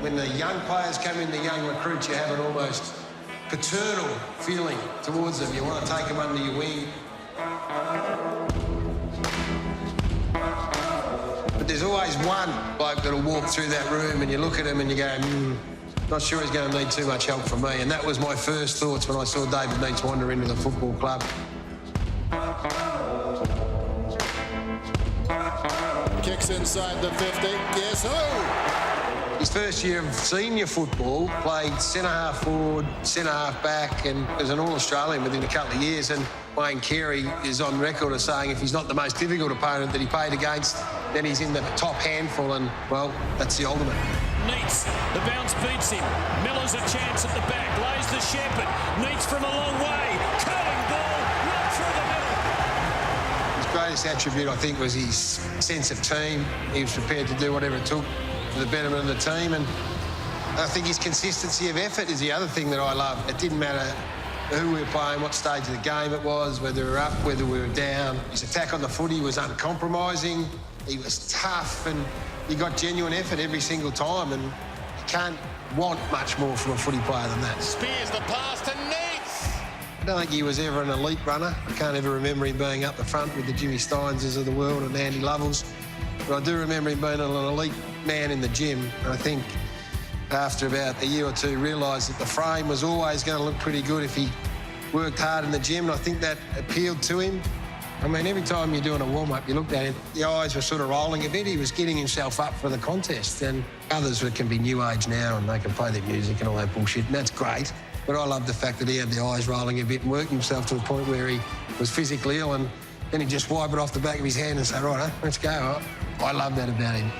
When the young players come in, the young recruits, you have an almost paternal feeling towards them. You want to take them under your wing. But there's always one bloke that'll walk through that room and you look at him and you go, not sure he's going to need too much help from me. And that was my first thoughts when I saw David Neitz wander into the football club. Kicks inside the 50. Yes, oh! His first year of senior football, played centre-half forward, centre-half back, and was an All-Australian within a couple of years. And Wayne Carey is on record as saying if he's not the most difficult opponent that he played against, then he's in the top handful, and, well, that's the ultimate. Neitz, the bounce beats him. Miller's a chance at the back, lays the shepherd. Neitz from a long way, curling ball, right through the middle. His greatest attribute, I think, was his sense of team. He was prepared to do whatever it took for the betterment of the team, and I think his consistency of effort is the other thing that I love. It didn't matter who we were playing, what stage of the game it was, whether we were up, whether we were down. His attack on the footy was uncompromising. He was tough, and he got genuine effort every single time, and you can't want much more from a footy player than that. Spears the pass to Neitz. I don't think he was ever an elite runner. I can't ever remember him being up the front with the Jimmy Steinses of the world and Andy Lovells. But I do remember him being an elite man in the gym. And I think after about a year or two, realised that the frame was always going to look pretty good if he worked hard in the gym, and I think that appealed to him. I mean, every time you're doing a warm-up, you looked at him, the eyes were sort of rolling a bit. He was getting himself up for the contest, and others can be new age now and they can play their music and all that bullshit, and that's great. But I love the fact that he had the eyes rolling a bit and worked himself to the point where he was physically ill, and then he'd just wipe it off the back of his hand and say, right, let's go. I love that about him.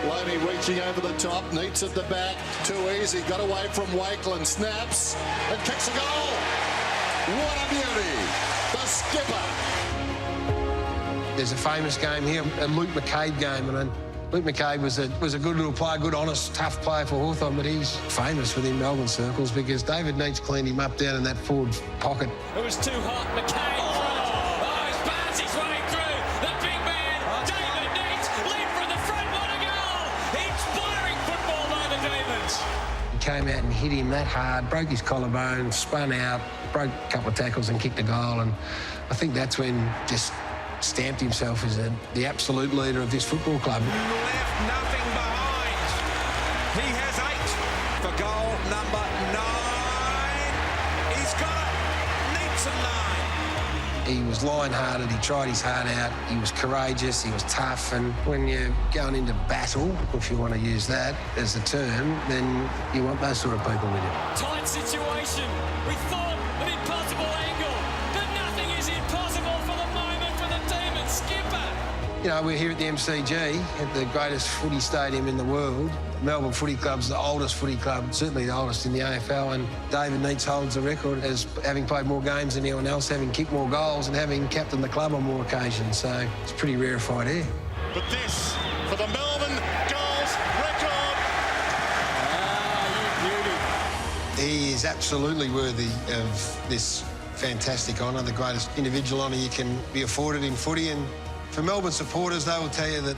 Loney reaching over the top, Neitz at the back, too easy, got away from Wakeland, snaps and kicks a goal. What a beauty, the skipper. There's a famous game here, a Luke McCabe game, and Luke McCabe was a good little player, good, honest, tough player for Hawthorn, but he's famous within Melbourne circles because David Neitz cleaned him up down in that forward pocket. It was too hot, McCabe. Oh, he's passed his way through. The big man, David Neitz, lead from the front, what a goal! Inspiring football by the Demons. He came out and hit him that hard, broke his collarbone, spun out, broke a couple of tackles and kicked a goal, and I think that's when just stamped himself as the absolute leader of this football club. Left nothing behind. He has 8 for goal number 9. He's got it. Neitz at 9. He was lion-hearted, he tried his heart out, he was courageous, he was tough, and when you're going into battle, if you want to use that as a term, then you want those sort of people with you. Tight situation. We thought an impossible angle, but nothing is impossible for the moment for the Demons skipper. You know, we're here at the MCG, at the greatest footy stadium in the world. Melbourne Footy Club's the oldest footy club, certainly the oldest in the AFL, and David Neitz holds the record as having played more games than anyone else, having kicked more goals and having captained the club on more occasions, so it's pretty rarefied here. But this for the Melbourne goals record. Ah, you beauty. He is absolutely worthy of this fantastic honour, the greatest individual honour you can be afforded in footy, and for Melbourne supporters, they will tell you that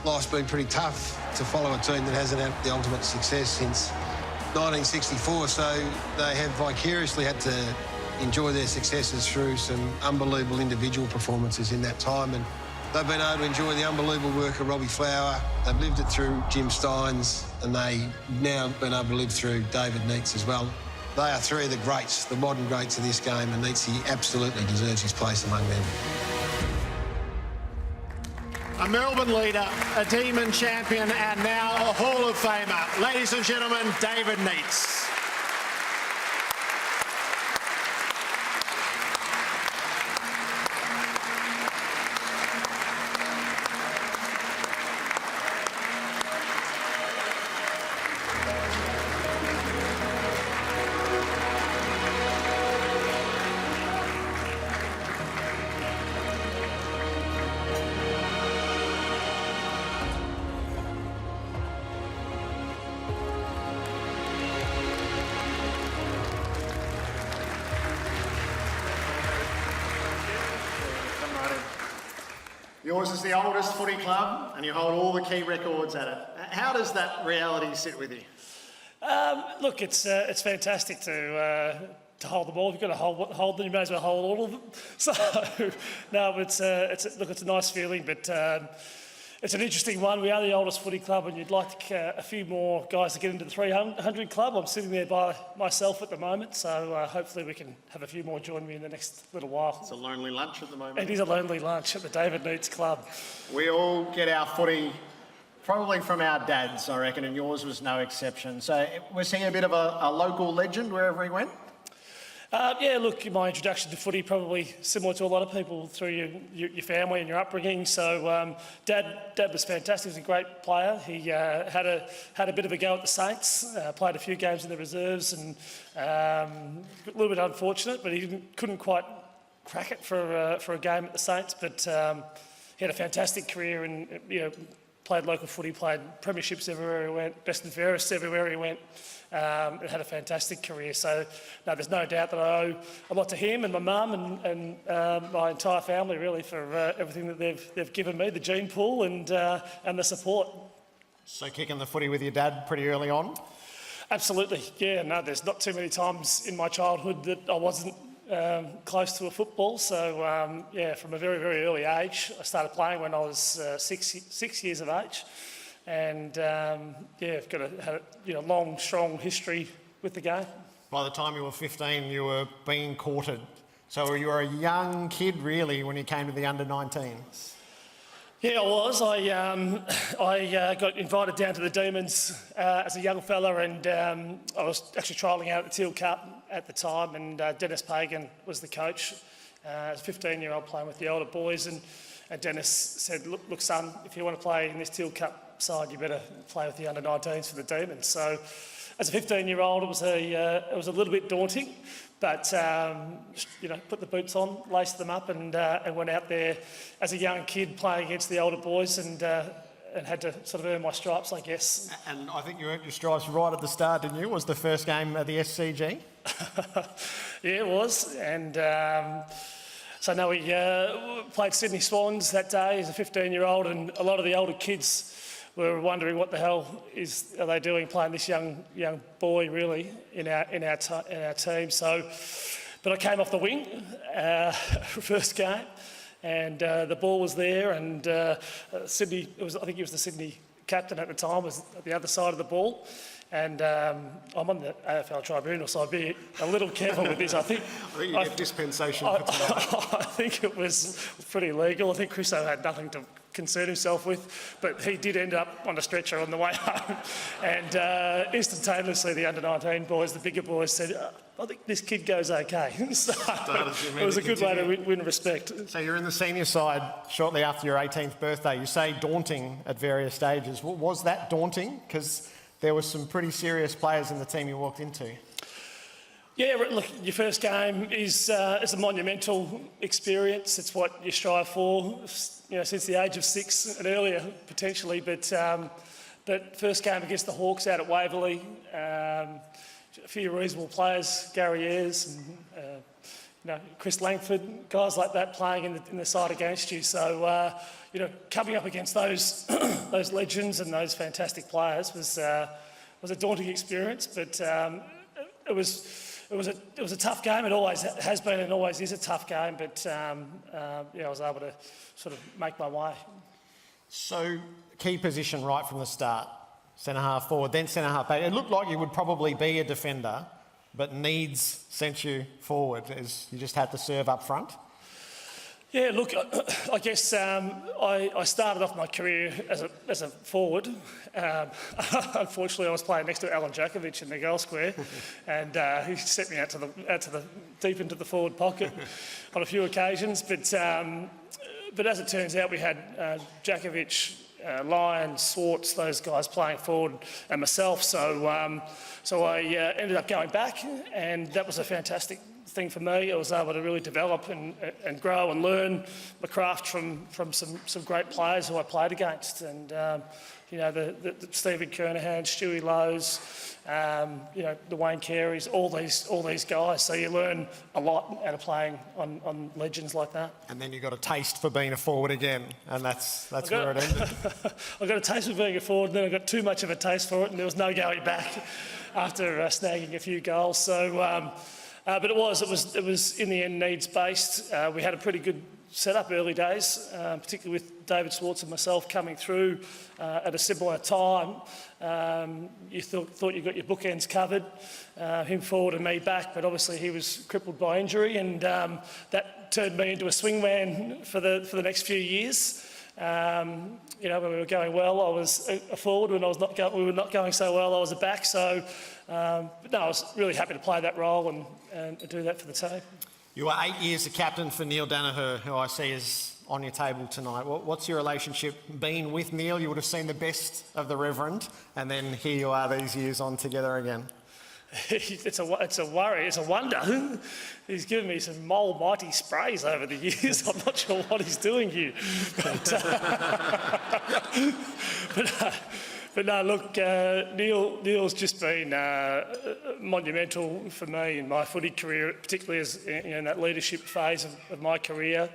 life's been pretty tough to follow a team that hasn't had the ultimate success since 1964, so they have vicariously had to enjoy their successes through some unbelievable individual performances in that time, and they've been able to enjoy the unbelievable work of Robbie Flower. They've lived it through Jim Steins, and they've now been able to live through David Neitz as well. They are 3 of the greats, the modern greats of this game, and Neitz, he absolutely deserves his place among them. A Melbourne leader, a Demon champion, and now a Hall of Famer. Ladies and gentlemen, David Neitz. Yours is the oldest footy club and you hold all the key records at it. How does that reality sit with you? Look, it's fantastic to hold the ball. If you've got to hold them, you may as well hold all of them. So, no, it's a nice feeling, but it's an interesting one. We are the oldest footy club, and you'd like a few more guys to get into the 300 club. I'm sitting there by myself at the moment, so hopefully we can have a few more join me in the next little while. It's a lonely lunch at the moment. It is a lonely lunch at the David Neitz Club. We all get our footy probably from our dads, I reckon, and yours was no exception. So was he a bit of a local legend wherever he went? Yeah, look, my introduction to footy probably similar to a lot of people through your family and your upbringing. So Dad was fantastic. He was a great player. He had a bit of a go at the Saints, played a few games in the reserves, and a little bit unfortunate, but he couldn't quite crack it for a game at the Saints. But he had a fantastic career and played local footy, played premierships everywhere he went, best and fairest everywhere he went, and had a fantastic career. So, no, there's no doubt that I owe a lot to him and my mum and my entire family, really, for everything that they've given me, the gene pool and the support. So kicking the footy with your dad pretty early on? Absolutely, yeah. No, there's not too many times in my childhood that I wasn't close to a football. So, yeah, from a very, very early age, I started playing when I was 6 years of age. And, yeah, I've got a long, strong history with the game. By the time you were 15, you were being courted. So you were a young kid, really, when you came to the under-19s. Yeah, I was. I got invited down to the Demons as a young fella, and I was actually trialling out at the Teal Cup at the time, and Dennis Pagan was the coach. As a 15-year-old playing with the older boys, and Dennis said, look, son, if you want to play in this Teal Cup side, you better play with the under-19s for the Demons. So as a 15-year-old, it was a little bit daunting, but put the boots on, laced them up, and went out there as a young kid playing against the older boys, and had to sort of earn my stripes, I guess. And I think you earned your stripes right at the start, didn't you? Was the first game at the SCG? Yeah, it was, and so now we played Sydney Swans that day as a 15-year-old, and a lot of the older kids were wondering what the hell are they doing playing this young boy, really, in our team. So, but I came off the wing first game, and the ball was there, and Sydney. I think he was the Sydney captain at the time, was at the other side of the ball. And I'm on the AFL tribunal, so I'd be a little careful with this. I think you get dispensation for tonight. I think it was pretty legal. I think Chriso had nothing to concern himself with, but he did end up on a stretcher on the way home. And instantaneously, the under-19 boys, the bigger boys, said, I think this kid goes okay. So it was a good way to win respect. So you're in the senior side shortly after your 18th birthday. You say daunting at various stages. Was that daunting? Because there were some pretty serious players in the team you walked into. Yeah, look, your first game is a monumental experience. It's what you strive for, since the age of 6 and earlier, potentially. But first game against the Hawks out at Waverley, a few reasonable players, Gary Ayres and Chris Langford, guys like that playing in the side against you. So, coming up against those those legends and those fantastic players was a daunting experience, but it was a tough game. It always has been and always is a tough game, but I was able to sort of make my way. So, key position right from the start, centre half forward, then centre half back. It looked like you would probably be a defender, but Neitz sent you forward as you just had to serve up front. Yeah, look, I guess I started off my career as a forward. Unfortunately, I was playing next to Alan Jakovic in the goal square, and he sent me out to the deep into the forward pocket on a few occasions. But as it turns out, we had Jakovic, Lyon, Swartz, those guys playing forward, and myself. So I ended up going back, and that was a fantastic thing for me. I was able to really develop and grow and learn my craft from some great players who I played against, and the Stephen Kernahan, Stewie Lowe's, the Wayne Careys, all these guys. So you learn a lot out of playing on legends like that. And then you got a taste for being a forward again, and that's where it ended. I got a taste for being a forward, and then I got too much of a taste for it, and there was no going back. after snagging a few goals. So, but it was in the end needs-based. We had a pretty good setup early days, particularly with David Swartz and myself coming through at a similar time. You thought you got your bookends covered, him forward and me back, but obviously he was crippled by injury, and that turned me into a swingman for the next few years. You know, when we were going well, I was a forward. When we were not going so well, I was a back. So, but no, I was really happy to play that role and do that for the team. You were 8 years the captain for Neil Danaher, who I see is on your table tonight. What's your relationship been with Neil? You would have seen the best of the Reverend, and then here you are these years on together again. It's a worry. It's a wonder. He's given me some almighty sprays over the years. I'm not sure what he's doing here. But no, look, Neil's just been monumental for me in my footy career, particularly as in that leadership phase of my career.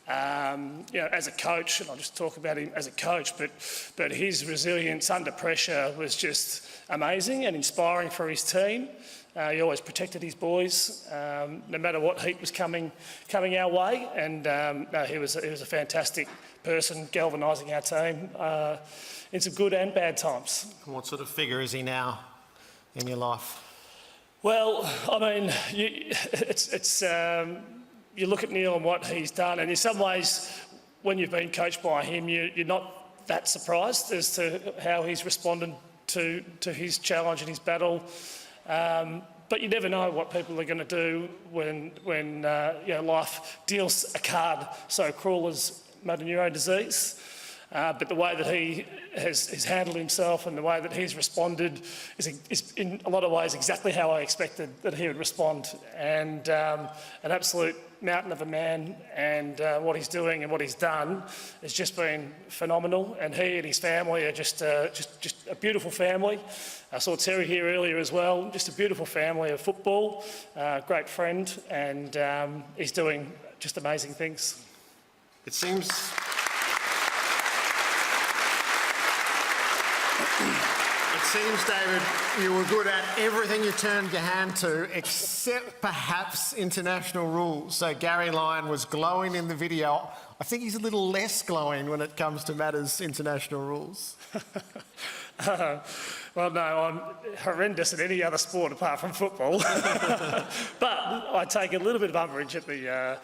You know, as a coach, and I'll just talk about him as a coach, but his resilience under pressure was just amazing and inspiring for his team. He always protected his boys, no matter what heat was coming our way, and no, he was a fantastic person, galvanising our team in some good and bad times. What sort of figure is he now in your life? Well, I mean, you look at Neil and what he's done, and in some ways, when you've been coached by him, you're not that surprised as to how he's responded to his challenge and his battle. But you never know what people are going to do when you know, life deals a card so cruel as motor neurone disease. But the way that he has handled himself and the way that he's responded is in a lot of ways exactly how I expected that he would respond. And an absolute mountain of a man, and what he's doing and what he's done has just been phenomenal. And he and his family are just a beautiful family. I saw Terry here earlier as well. Just a beautiful family of football, great friend, and he's doing just amazing things. It seems David, you were good at everything you turned your hand to, except perhaps international rules. So Gary Lyon was glowing in the video. I think he's a little less glowing when it comes to matters international rules. Well, no, I'm horrendous at any other sport apart from football. But I take a little bit of umbrage at the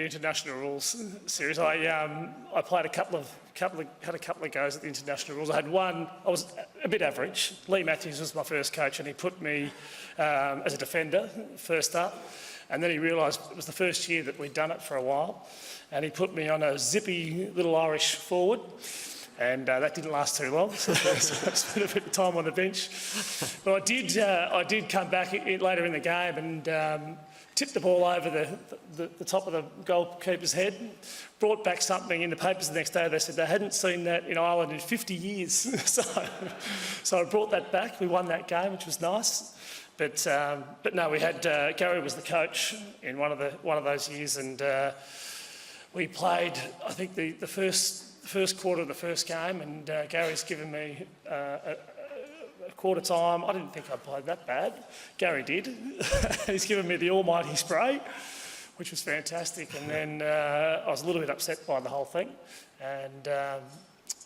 international rules series. I played had a couple of goes at the international rules. I had one. I was a bit average. Lee Matthews was my first coach, and he put me as a defender first up. And then he realised it was the first year that we'd done it for a while, and he put me on a zippy little Irish forward. And that didn't last too long, so I spent a bit of time on the bench. But I did come back later in the game and tipped the ball over the top of the goalkeeper's head, brought back something in the papers the next day. They said they hadn't seen that in Ireland in 50 years. So I brought that back. We won that game, which was nice. But no, we had Gary was the coach in one of those years, and we played, I think, the first quarter of the first game, and Gary's given me a quarter time. I didn't think I played that bad. Gary did. He's given me the almighty spray, which was fantastic. And then I was a little bit upset by the whole thing. And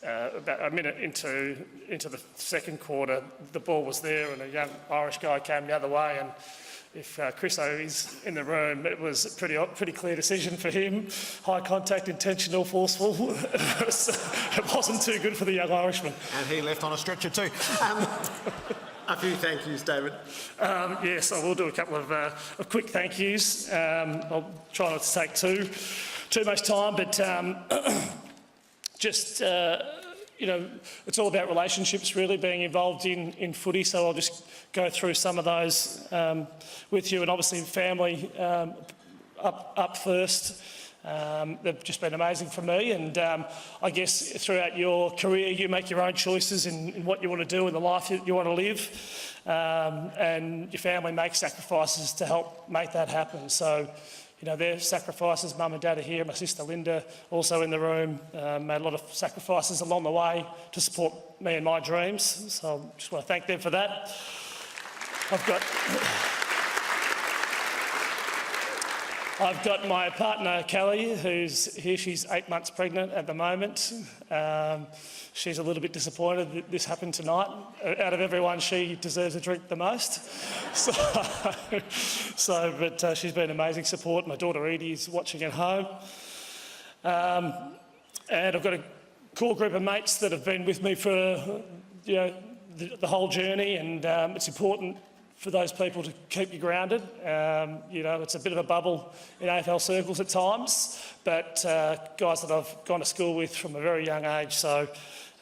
about a minute into the second quarter, the ball was there, and a young Irish guy came the other way. And if Chris O is in the room, it was a pretty clear decision for him. High contact, intentional, forceful. It wasn't too good for the young Irishman. And he left on a stretcher too. A few thank yous, David. Yes, I will do a couple of quick thank yous. I'll try not to take too much time, but just, you know, it's all about relationships, really, being involved in footy, so I'll just go through some of those with you. And obviously family up first. They've just been amazing for me, and I guess throughout your career you make your own choices in what you want to do in the life you want to live, and your family makes sacrifices to help make that happen. So, you know, their sacrifices, Mum and Dad are here, my sister Linda also in the room, made a lot of sacrifices along the way to support me and my dreams, so I just want to thank them for that. I've got my partner, Kelly, who's here. She's 8 months pregnant at the moment. She's a little bit disappointed that this happened tonight. Out of everyone, she deserves a drink the most. But she's been amazing support. My daughter Edie is watching at home. And I've got a cool group of mates that have been with me for the whole journey, and it's important for those people to keep you grounded. It's a bit of a bubble in AFL circles at times, but guys that I've gone to school with from a very young age, so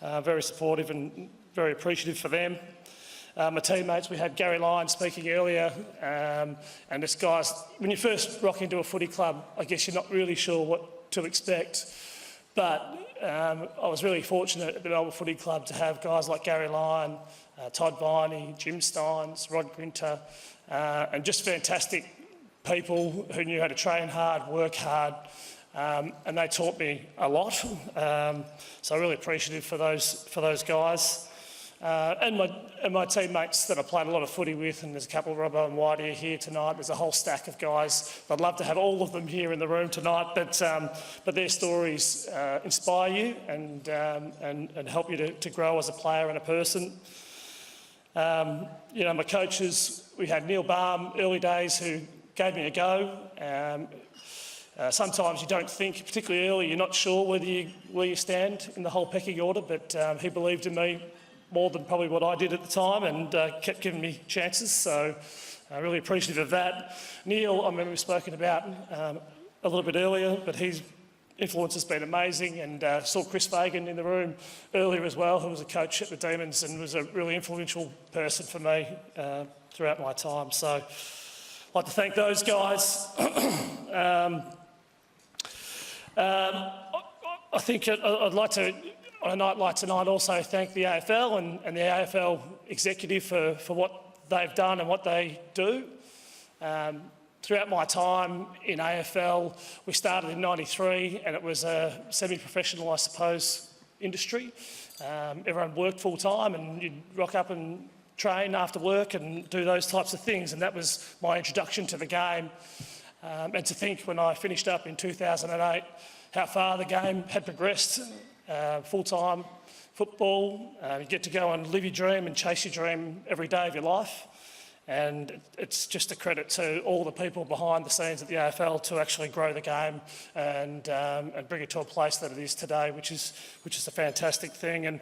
very supportive and very appreciative for them. My teammates, we had Gary Lyon speaking earlier, and this guy's, when you first rock into a footy club, I guess you're not really sure what to expect, but I was really fortunate at the Melbourne Footy Club to have guys like Gary Lyon, Todd Viney, Jim Steins, Rod Grinter, and just fantastic people who knew how to train hard, work hard, and they taught me a lot. So I'm really appreciative for those guys. And my teammates that I played a lot of footy with, and there's a couple, Robbo and Whitey, are here tonight. There's a whole stack of guys. I'd love to have all of them here in the room tonight, but their stories inspire you and help you to grow as a player and a person. My coaches, we had Neil Baum, early days, who gave me a go. Sometimes you don't think, particularly early, you're not sure where you stand in the whole pecking order, but he believed in me more than probably what I did at the time, and kept giving me chances, so I'm really appreciative of that. Neil, I remember we've spoken about a little bit earlier, but his influence has been amazing, and saw Chris Fagan in the room earlier as well, who was a coach at the Demons and was a really influential person for me throughout my time. So I'd like to thank those guys. I think I'd like to, on a night like tonight, also thank the AFL and the AFL executive for what they've done and what they do. Throughout my time in AFL, we started in '93, and it was a semi-professional, I suppose, industry. Everyone worked full-time, and you'd rock up and train after work and do those types of things, and that was my introduction to the game. And to think, when I finished up in 2008, how far the game had progressed. Full-time football, you get to go and live your dream and chase your dream every day of your life, and it's just a credit to all the people behind the scenes at the AFL to actually grow the game and bring it to a place that it is today, which is a fantastic thing. And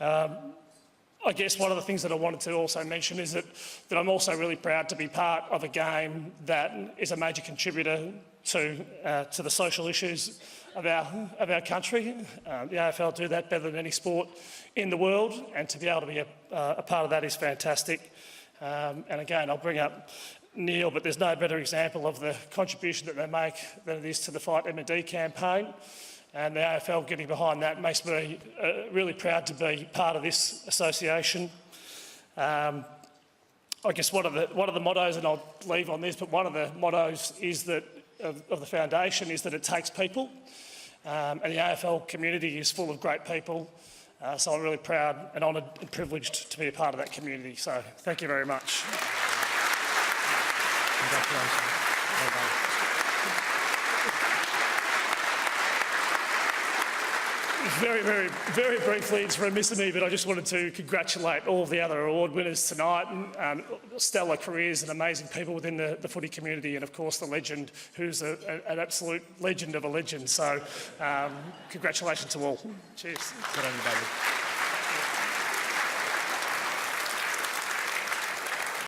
I guess one of the things that I wanted to also mention is that I'm also really proud to be part of a game that is a major contributor to the social issues of our country. The AFL do that better than any sport in the world, and to be able to be a part of that is fantastic. And again, I'll bring up Neil, but there's no better example of the contribution that they make than it is to the Fight M&D campaign. And the AFL getting behind that makes me really proud to be part of this association. I guess one of the mottos, and I'll leave on this, but one of the mottos is that of the foundation is that it takes people, and the AFL community is full of great people, so I'm really proud and honoured and privileged to be a part of that community, so thank you very much. Congratulations. Well done. Very briefly, it's remiss of me, but I just wanted to congratulate all of the other award winners tonight, and stellar careers and amazing people within the footy community, and of course the legend, who's an absolute legend of a legend. So congratulations to all. Cheers. Good on you, baby.